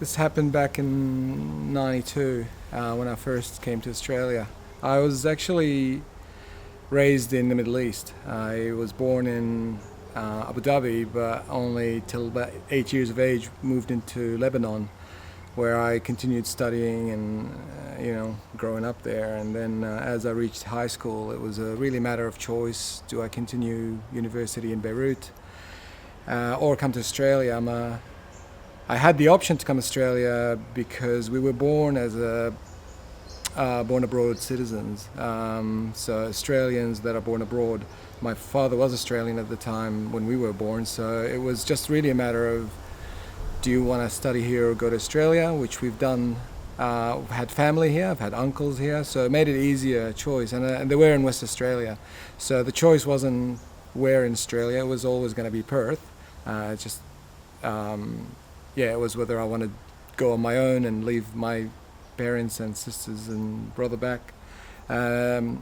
This happened back in '92 when I first came to Australia. I was actually raised in the Middle East. I was born in Abu Dhabi, but only till about 8 years of age moved into Lebanon, where I continued studying and growing up there. And then as I reached high school, it was a really matter of choice: do I continue university in Beirut or come to Australia? I had the option to come to Australia because we were born as born abroad citizens. So Australians that are born abroad. My father was Australian at the time when we were born, so it was just really a matter of, do you want to study here or go to Australia, which we've done. I've had family here, I've had uncles here, so it made it easier choice. And they were in West Australia, so the choice wasn't where in Australia, it was always going to be Perth. Just it was whether I wanted to go on my own and leave my parents and sisters and brother back. The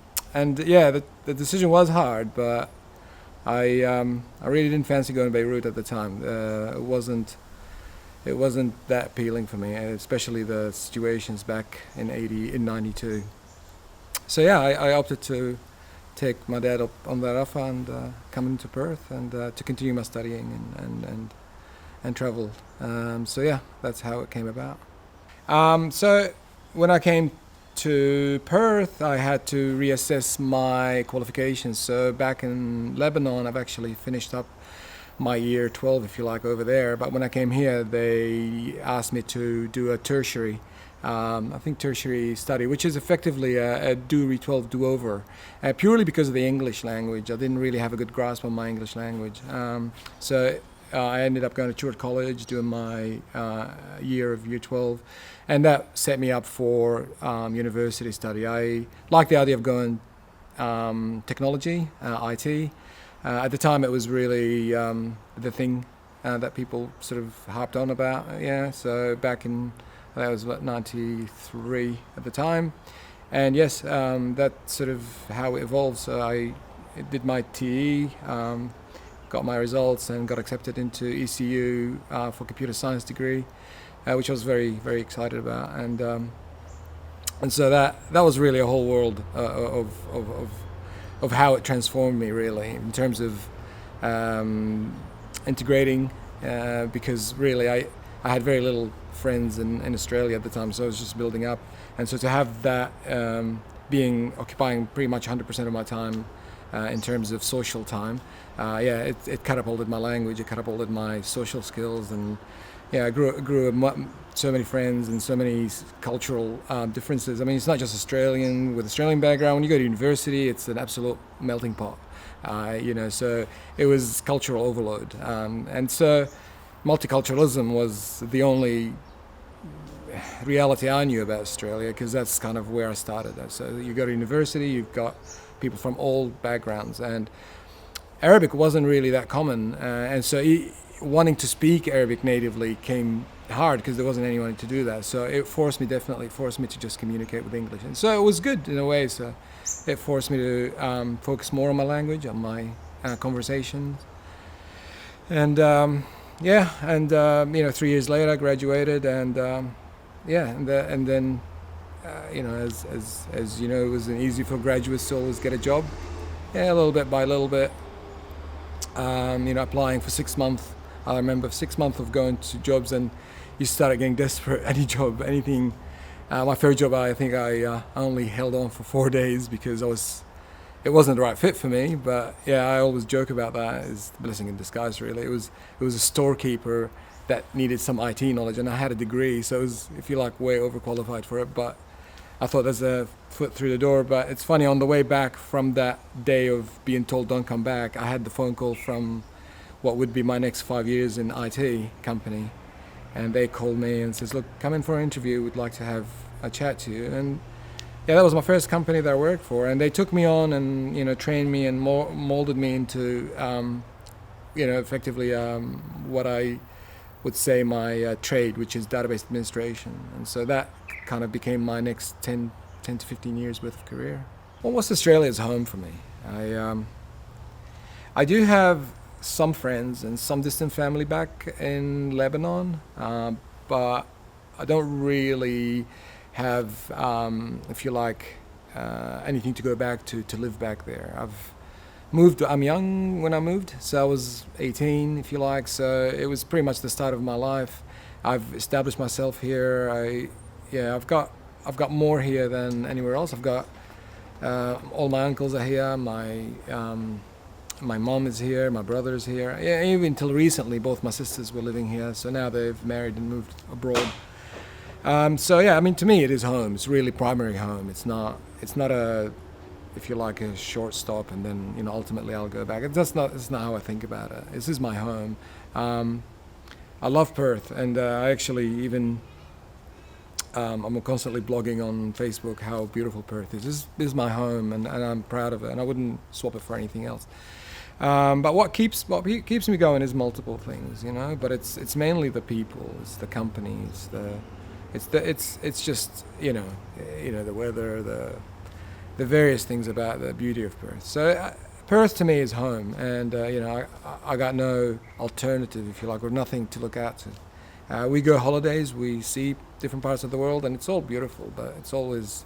decision was hard, but I really didn't fancy going to Beirut at the time. It wasn't that appealing for me, especially the situations back in '92. So yeah, I opted to take my dad up on that offer and come into Perth and to continue my studying and travel. So yeah, that's how it came about. So when I came to Perth, I had to reassess my qualifications. So back in Lebanon, I've actually finished up my year 12, if you like, over there. But when I came here, they asked me to do a tertiary, tertiary study, which is effectively a DURI 12 do-over, purely because of the English language. I didn't really have a good grasp on my English language. I ended up going to Churt College, doing my year of year 12, and that set me up for university study. I liked the idea of going technology, IT. At the time, it was really the thing that people sort of harped on about. Yeah, so back in, that was what, 93 at the time. And yes, that's sort of how it evolved. So I did my TE, got my results and got accepted into ECU for computer science degree, which I was very, very excited about. And so that was really a whole world of how it transformed me, really, in terms of integrating, because really I had very little friends in Australia at the time, so I was just building up. And so to have that occupying pretty much 100% of my time in terms of social time, it catapulted my language, it catapulted my social skills, and I grew so many friends and so many cultural differences. I mean, it's not just Australian with Australian background. When you go to university, it's an absolute melting pot. So it was cultural overload, and so multiculturalism was the only reality I knew about Australia, because that's kind of where I started. So you go to university, you've got people from all backgrounds, and Arabic wasn't really that common, and so wanting to speak Arabic natively came hard because there wasn't anyone to do that. So it definitely forced me to just communicate with English, and so it was good in a way. So it forced me to focus more on my language, on my conversations, and 3 years later I graduated, and then as you know, it wasn't easy for graduates to always get a job. A little bit by little bit, applying for 6 months. I remember 6 months of going to jobs, and you started getting desperate. Any job, anything. My first job, I think I only held on for 4 days because it wasn't the right fit for me. But yeah, I always joke about that. It's the blessing in disguise, really. It was a storekeeper that needed some IT knowledge, and I had a degree, so it was, if you like, way overqualified for it. But I thought there's a foot through the door. But it's funny, on the way back from that day of being told don't come back, I had the phone call from what would be my next 5 years in IT company, and they called me and says, look, come in for an interview, we'd like to have a chat to you. And yeah, that was my first company that I worked for, and they took me on and trained me and molded me into effectively what I would say my trade, which is database administration. And so that kind of became my next 10 to 15 years worth of career. Well, West Australia is home for me. I do have some friends and some distant family back in Lebanon, but I don't really have, if you like, anything to go back to live back there. I'm young when I moved, so I was 18, if you like, so it was pretty much the start of my life. I've established myself here. I've got more here than anywhere else. I've got all my uncles are here. My mom is here. My brother is here. Yeah, even until recently, both my sisters were living here. So now they've married and moved abroad. So yeah, I mean, to me, it is home. It's really primary home. It's not a, if you like, a short stop and then ultimately I'll go back. That's not how I think about it. This is my home. I love Perth, and I actually even I'm constantly blogging on Facebook how beautiful Perth is. This is my home, and I'm proud of it, and I wouldn't swap it for anything else. But what keeps me going is multiple things, But it's mainly the people, it's the company, it's just the weather, the various things about the beauty of Perth. So Perth to me is home, and I got no alternative, if you like, or nothing to look out to. We go holidays, we see different parts of the world, and it's all beautiful, but it's always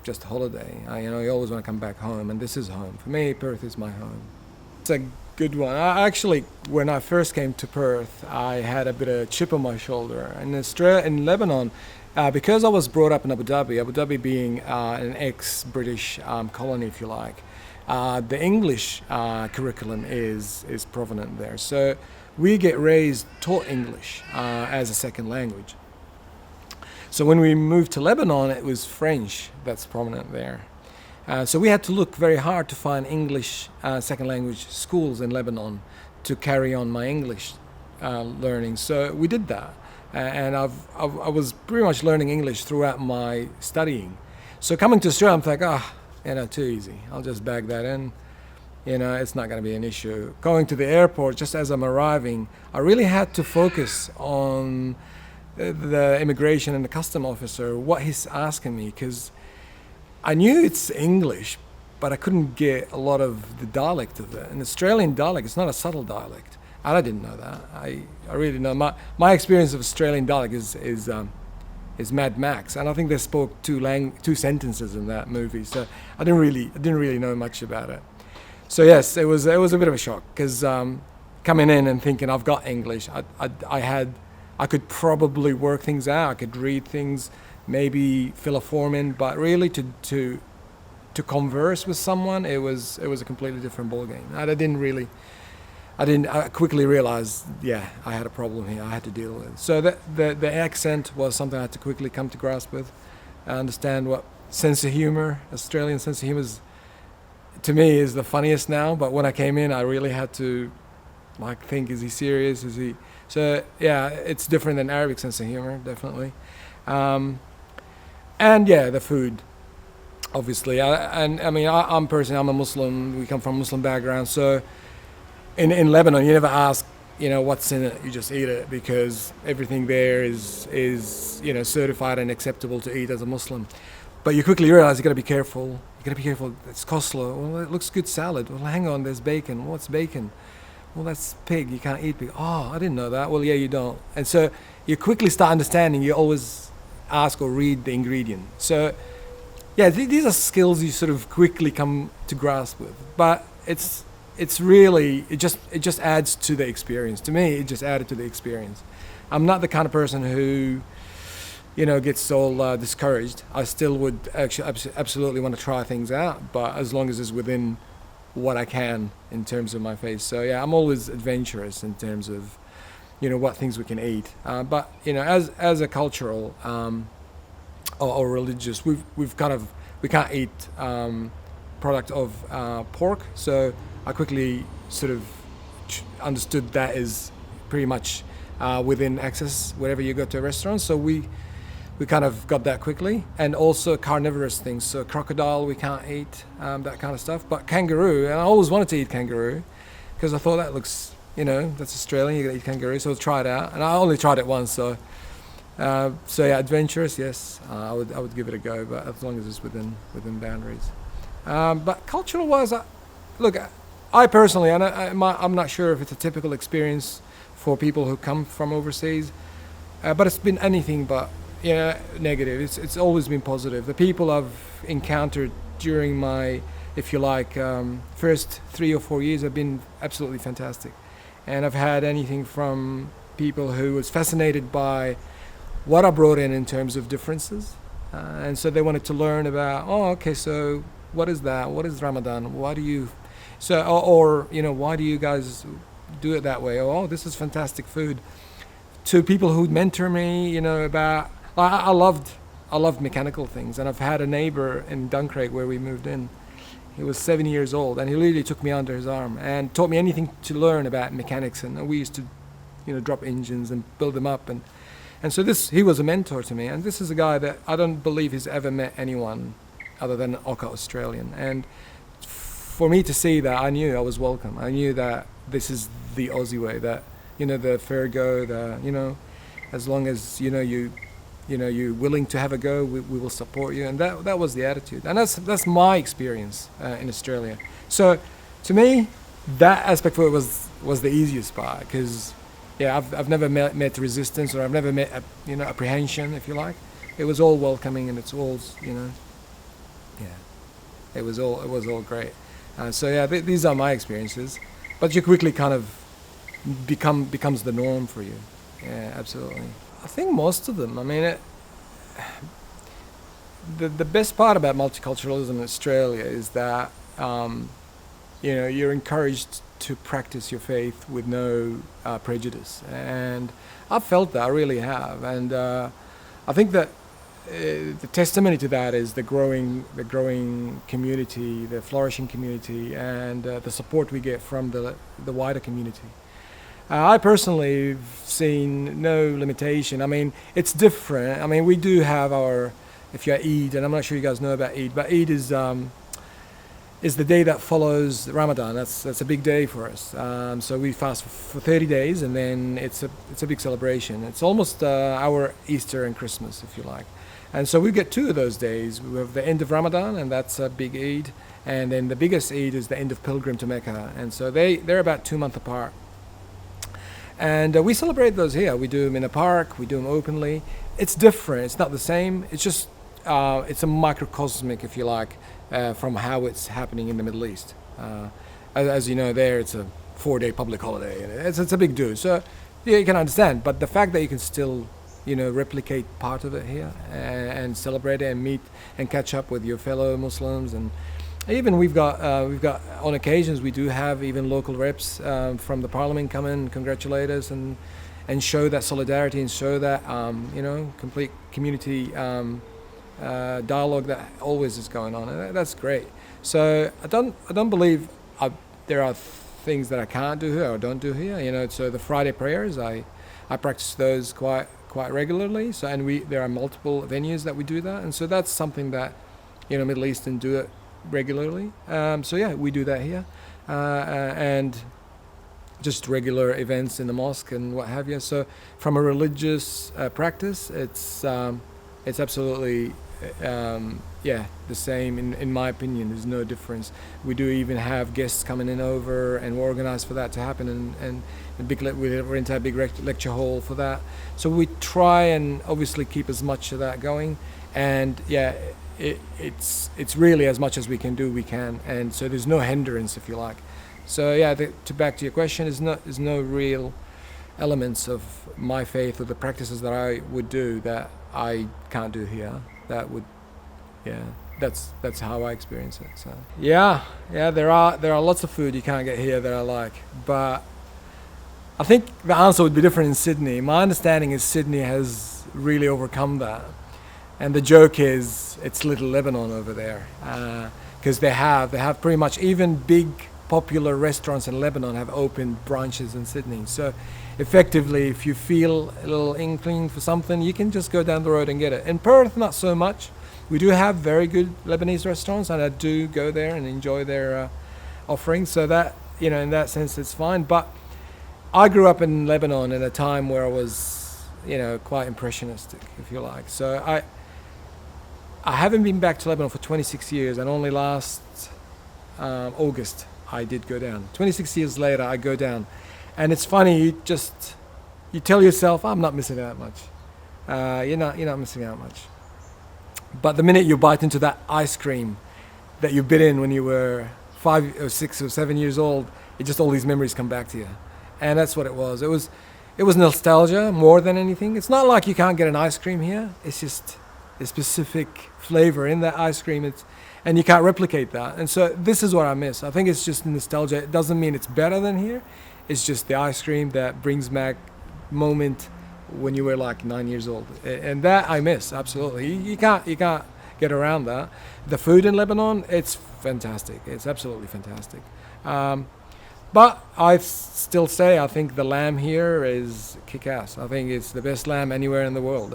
just a holiday. You always want to come back home, and this is home. For me, Perth is my home. It's a good one. Actually, when I first came to Perth, I had a bit of chip on my shoulder. In Lebanon, because I was brought up in Abu Dhabi being an ex-British colony, if you like, the English curriculum is prominent there. So we get taught English as a second language. So when we moved to Lebanon, it was French that's prominent there. So we had to look very hard to find English second language schools in Lebanon to carry on my English learning. So we did that. And I was pretty much learning English throughout my studying. So coming to Australia, I'm like, too easy. I'll just bag that in. It's not going to be an issue. Going to the airport, just as I'm arriving, I really had to focus on the immigration and the custom officer, what he's asking me, because I knew it's English, but I couldn't get a lot of the dialect of it. An Australian dialect, it's not a subtle dialect. And I didn't know that. I really didn't know. My experience of Australian dialect is Mad Max, and I think they spoke two sentences in that movie. So I didn't really know much about it. So yes, it was a bit of a shock, because coming in and thinking I've got English, I could probably work things out. I could read things, maybe fill a form in, but really to converse with someone, it was a completely different ballgame. I quickly realized, I had a problem here. I had to deal with it. So the accent was something I had to quickly come to grasp with. I understand what Australian sense of humor to me is the funniest now. But when I came in, I really had to think, is he serious? So it's different than Arabic sense of humor, definitely. And the food, obviously. I'm a Muslim. We come from a Muslim background, so. In Lebanon, you never ask, what's in it. You just eat it, because everything there is certified and acceptable to eat as a Muslim. But you quickly realize you got to be careful. It's coleslaw. Well, it looks good salad. Well, hang on, there's bacon. What's bacon? Well, that's pig. You can't eat pig. Oh, I didn't know that. Well, yeah, you don't. And so you quickly start understanding. You always ask or read the ingredient. So, these are skills you sort of quickly come to grasp with. But it's really, it just adds to the experience. To me, it just added to the experience. I'm not the kind of person who, gets all discouraged. I still would actually absolutely want to try things out, but as long as it's within what I can in terms of my faith. So I'm always adventurous in terms of, what things we can eat. But as a cultural or religious, we can't eat product of pork. So I quickly sort of understood that is pretty much within access wherever you go to a restaurant. So we kind of got that quickly. And also carnivorous things. So crocodile we can't eat, that kind of stuff. But kangaroo, and I always wanted to eat kangaroo because I thought that looks, that's Australian, you gotta eat kangaroo. So I'll try it out. And I only tried it once, so adventurous, yes. I would give it a go, but as long as it's within boundaries. But cultural wise, look, I personally, and I'm not sure if it's a typical experience for people who come from overseas. but it's been anything but negative. It's always been positive. The people I've encountered during my, if you like, first 3 or 4 years have been absolutely fantastic, and I've had anything from people who was fascinated by what I brought in terms of differences, and so they wanted to learn about, oh, okay, so what is that? What is Ramadan? Why do you, or why do you guys do it that way? Oh, this is fantastic food. To people who mentor me, about, I loved mechanical things, and I've had a neighbor in Duncraig where we moved in. He was 70 years old, and he literally took me under his arm and taught me anything to learn about mechanics. And we used to, drop engines and build them up, and so he was a mentor to me. And this is a guy that I don't believe he's ever met anyone other than an Oka Australian. And for me to see that, I knew I was welcome. I knew that this is the Aussie way. That the fair go. As long as you're willing to have a go, we will support you. And that was the attitude. And that's my experience in Australia. So to me, that aspect of it was the easiest part, because I've never met resistance, or I've never met apprehension, if you like. It was all welcoming, and it's all it was all great. These are my experiences, but you quickly kind of becomes the norm for you. Yeah, absolutely. I think most of them. I mean, the best part about multiculturalism in Australia is that you're encouraged to practice your faith with no prejudice, and I've felt that. I really have, and I think that the testimony to that is the growing community, the flourishing community, and the support we get from the wider community. I personally have seen no limitation. I mean, it's different. I mean, we do have our, if you're Eid, and I'm not sure you guys know about Eid, but Eid is the day that follows Ramadan. That's a big day for us. So we fast for 30 days, and then it's a big celebration. It's almost our Easter and Christmas, if you like. And so we get 2 of those days. We have the end of Ramadan, and that's a big Eid, and then the biggest Eid is the end of Pilgrim to Mecca. And so they're about 2 months apart. And we celebrate those here. We do them in a park. We do them openly. It's different. It's not the same. It's just it's a microcosmic, if you like, from how it's happening in the Middle East. As you know, there it's a 4-day public holiday, and it's a big do. So you can understand. But the fact that you can still replicate part of it here and celebrate it and meet and catch up with your fellow Muslims, and even we've got on occasions we do have even local reps from the parliament come in and congratulate us and show that solidarity and show that complete community dialogue that always is going on, and that's great. So I don't believe there are things that I can't do here or don't do here. So the Friday prayers, I practice those quite regularly. So there are multiple venues that we do that, and so that's something that Middle Eastern do it regularly. We do that here, and just regular events in the mosque and what have you. So from a religious practice, it's absolutely the same in my opinion. There's no difference. We do even have guests coming in over, and we're organized for that to happen, and we rent a big lecture hall for that. So we try and obviously keep as much of that going, and it's really as much as we can do, we can, and so there's no hindrance, if you like. So back to your question, there's no real elements of my faith or the practices that I would do that I can't do here. That's how I experience it. So there are lots of food you can't get here that I like, but I think the answer would be different in Sydney. My understanding is Sydney has really overcome that. And the joke is, it's Little Lebanon over there, because they have pretty much, even big popular restaurants in Lebanon have opened branches in Sydney. So effectively, if you feel a little inkling for something, you can just go down the road and get it. In Perth, not so much. We do have very good Lebanese restaurants, and I do go there and enjoy their offerings. So that, in that sense, it's fine. But I grew up in Lebanon at a time where I was, quite impressionistic, if you like. So I haven't been back to Lebanon for 26 years, and only last August I did go down. 26 years later, I go down. And it's funny, you tell yourself, I'm not missing that much. you're not missing out much. But the minute you bite into that ice cream that you bit in when you were 5 or 6 or 7 years old, it just all these memories come back to you, and that's what it was. It was nostalgia more than anything. It's not like you can't get an ice cream here. It's just a specific flavor in that ice cream. And you can't replicate that. And so this is what I miss. I think it's just nostalgia. It doesn't mean it's better than here. It's just the ice cream that brings back moment when you were like 9 years old, and that I miss absolutely. You can't get around that. The food in Lebanon, it's fantastic. It's absolutely fantastic. But I still say I think the lamb here is kick-ass. I think it's the best lamb anywhere in the world.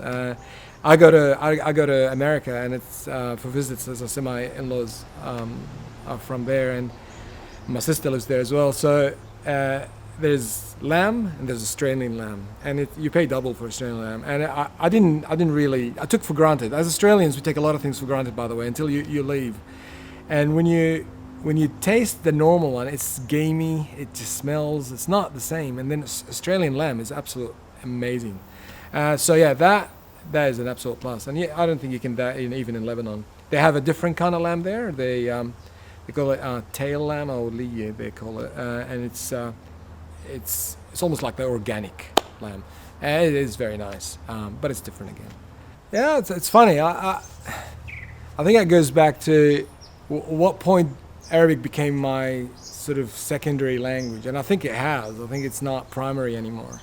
I go to America, and it's for visits. As I say, my in-laws are from there, and my sister lives there as well. So there's lamb and there's Australian lamb, and you pay double for Australian lamb. And I didn't really. I took for granted. As Australians, we take a lot of things for granted, by the way, until you leave. And when you taste the normal one, it's gamey. It just smells. It's not the same. And then Australian lamb is absolute amazing. So yeah, that is an absolute plus. And yeah, I don't think you can that even in Lebanon. They have a different kind of lamb there. They call it tail lamb, or liye, they call it, and it's almost like the organic lamb. And it is very nice, but it's different again. Yeah, it's funny. I think that goes back to what point Arabic became my sort of secondary language, and I think it has. I think it's not primary anymore.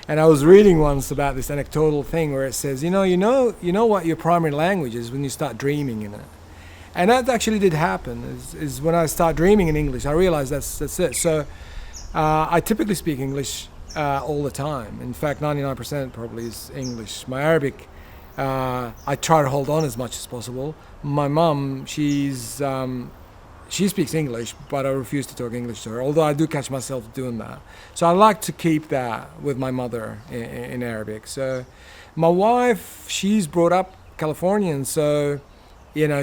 And I was reading once about this anecdotal thing where it says, you know what your primary language is when you start dreaming in it. And that actually did happen. Is when I start dreaming in English, I realized that's it. So I typically speak English all the time. In fact, 99% probably is English. My Arabic, I try to hold on as much as possible. My mum, she speaks English, but I refuse to talk English to her, although I do catch myself doing that. So I like to keep that with my mother in Arabic. So my wife, she's brought up Californian, so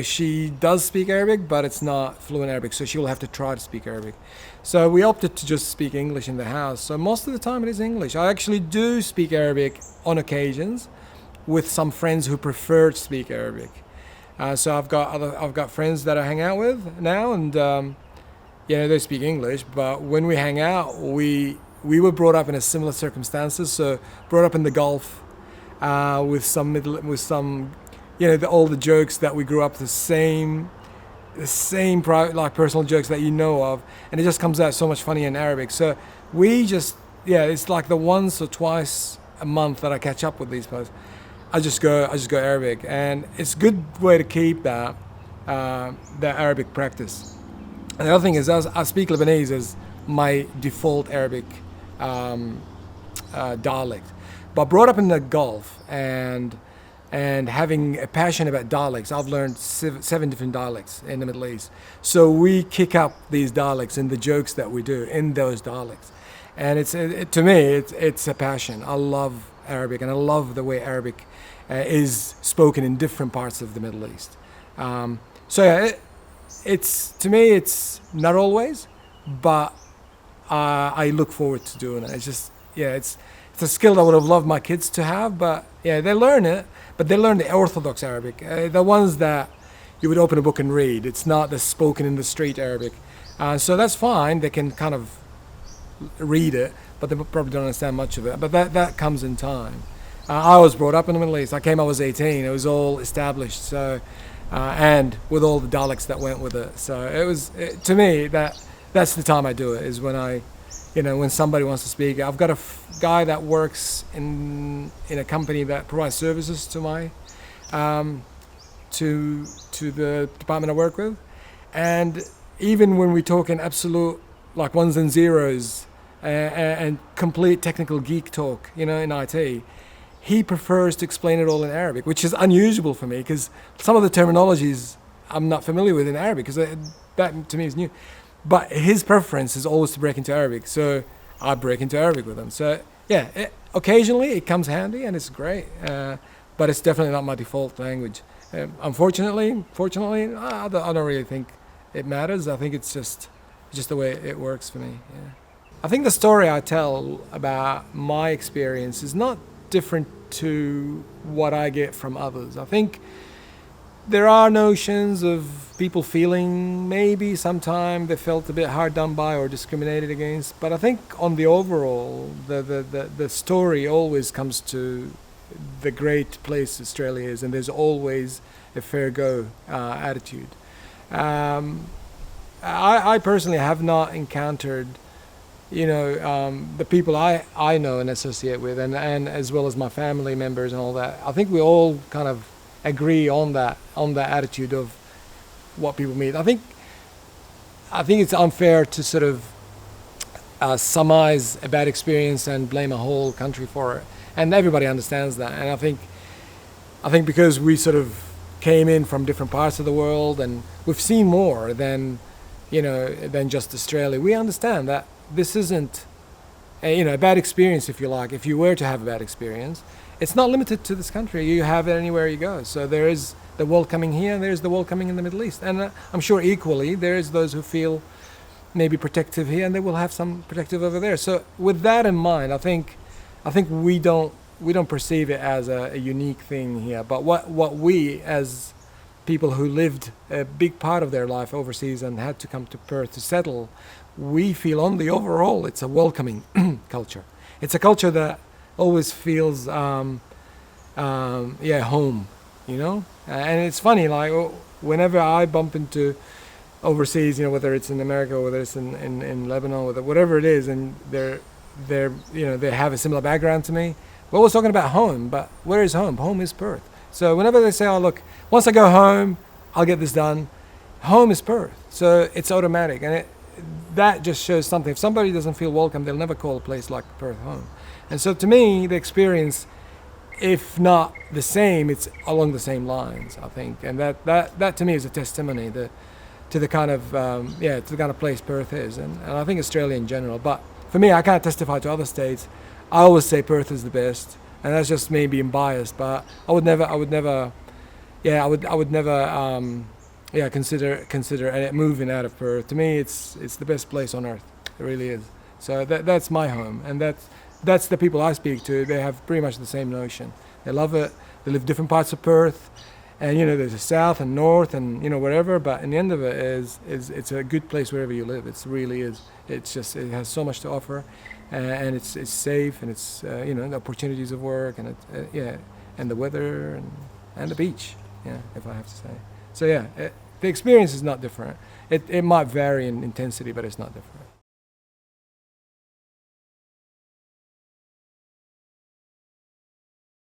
she does speak Arabic, but it's not fluent Arabic, so she will have to try to speak Arabic. So we opted to just speak English in the house. So most of the time it is English. I actually do speak Arabic on occasions with some friends who prefer to speak Arabic. So I've got friends that I hang out with now, and they speak English. But when we hang out, we were brought up in a similar circumstances. So brought up in the Gulf, with some all the jokes that we grew up the same private, like personal jokes that you know of, and it just comes out so much funnier in Arabic. So we just it's like the once or twice a month that I catch up with these guys. I just go Arabic, and it's a good way to keep that Arabic practice. And the other thing is, I speak Lebanese as my default Arabic dialect, but brought up in the Gulf and having a passion about dialects, I've learned 7 different dialects in the Middle East. So we kick up these dialects and the jokes that we do in those dialects, and to me it's a passion. I love Arabic, and I love the way Arabic is spoken in different parts of the Middle East. So yeah, to me it's not always, but I look forward to doing it. It's just it's a skill I would have loved my kids to have, but they learn it, but they learn the Orthodox Arabic, the ones that you would open a book and read. It's not the spoken in the street Arabic, so that's fine. They can kind of read it, but they probably don't understand much of it. But that comes in time. I was brought up in the Middle East. I was 18. It was all established. So, and with all the dialects that went with it. So to me, that's the time I do it, is when when somebody wants to speak. I've got a guy that works in a company that provides services to my to the department I work with, and even when we talk in absolute like ones and zeros and complete technical geek talk, in IT, he prefers to explain it all in Arabic, which is unusual for me because some of the terminologies I'm not familiar with in Arabic, because that to me is new. But his preference is always to break into Arabic, so I break into Arabic with him. So occasionally it comes handy and it's great, but it's definitely not my default language. Fortunately, I don't really think it matters. I think it's just the way it works for me. Yeah. I think the story I tell about my experience is not different to what I get from others. I think there are notions of people feeling maybe sometime they felt a bit hard done by or discriminated against, but I think on the overall, the story always comes to the great place Australia is, and there's always a fair go attitude. I personally have not encountered, the people I know and associate with, and as well as my family members and all that. I think we all kind of agree on that attitude of what people meet. I think it's unfair to sort of surmise a bad experience and blame a whole country for it, and everybody understands that. And I think because we sort of came in from different parts of the world and we've seen more than just Australia, we understand that this isn't a bad experience, if you like. If you were to have a bad experience, it's not limited to this country. You have it anywhere you go. So there is the welcoming here, and there's the welcoming in the Middle East. And I'm sure equally there is those who feel maybe protective here, and they will have some protective over there. So with that in mind, I think we don't perceive it as a unique thing here. But what we, as people who lived a big part of their life overseas and had to come to Perth to settle, we feel on the overall it's a welcoming culture. It's a culture that always feels home, and it's funny, like whenever I bump into overseas, whether it's in America or whether it's in Lebanon or whatever it is, and they have a similar background to me, we're always talking about home, but where is home? Home is Perth. So whenever they say, oh look, once I go home I'll get this done, home is Perth. So it's automatic, and that just shows something. If somebody doesn't feel welcome, they'll never call a place like Perth home. And so to me, the experience, if not the same, it's along the same lines, I think. And that to me is a testimony to the kind of place Perth is, and I think Australia in general. But for me, I can't testify to other states. I always say Perth is the best, and that's just me being biased. But I would never consider moving out of Perth. To me, it's the best place on earth. It really is. So that's my home, and that's the people I speak to. They have pretty much the same notion. They love it. They live different parts of Perth, and there's a south and north and wherever. But in the end of it is it's a good place wherever you live. It really is. It has so much to offer, and it's safe, and it's the opportunities of work, and and the weather and the beach. If I have to say. So the experience is not different. It might vary in intensity, but it's not different.